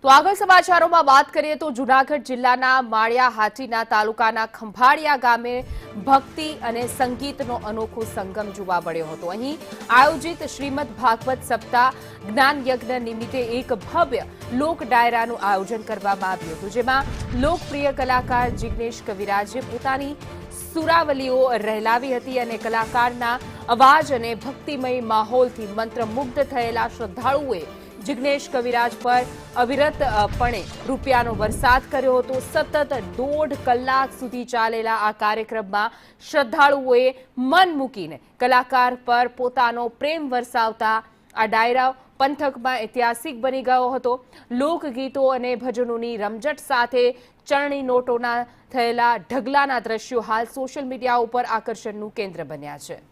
તો આગળ સમાચારોમાં વાત કરીએ તો જૂનાગઢ જિલ્લાના માળિયા હાટીના તાલુકાના ખંભાળિયા ગામે ભક્તિ અને સંગીતનો અનોખો સંગમ જોવા મળ્યો હતો। અહીં આયોજિત શ્રીમદ ભાગવત સપ્તાહ જ્ઞાન યજ્ઞ નિમિત્તે એક ભવ્ય લોક ડાયરાનું આયોજન કરવામાં આવ્યું હતું, જેમાં લોકપ્રિય કલાકાર જિગ્નેશ કવિરાજે પોતાની સુરાવલીઓ રહેલાવી હતી અને કલાકારના અવાજ અને ભક્તિમય માહોલથી મંત્રમુગ્ધ થયેલા શ્રદ્ધાળુઓએ જિગ્નેશ કવિરાજ પર અવિરતપણે રૂપિયાનો વરસાદ કર્યો હતો। સતત 1.5 કલાક સુધી ચાલેલા આ કાર્યક્રમમાં શ્રદ્ધાળુઓએ મન મૂકીને કલાકાર પર પોતાનો પ્રેમ વરસાવતા આ ડાયરા પંથકમાં ઐતિહાસિક બની ગયો હતો। લોકગીતો અને ભજનોની રમઝટ સાથે ચરણી નોટોના થયેલા ઢગલાના દ્રશ્યો હાલ સોશિયલ મીડિયા ઉપર આકર્ષણનું કેન્દ્ર બન્યા છે।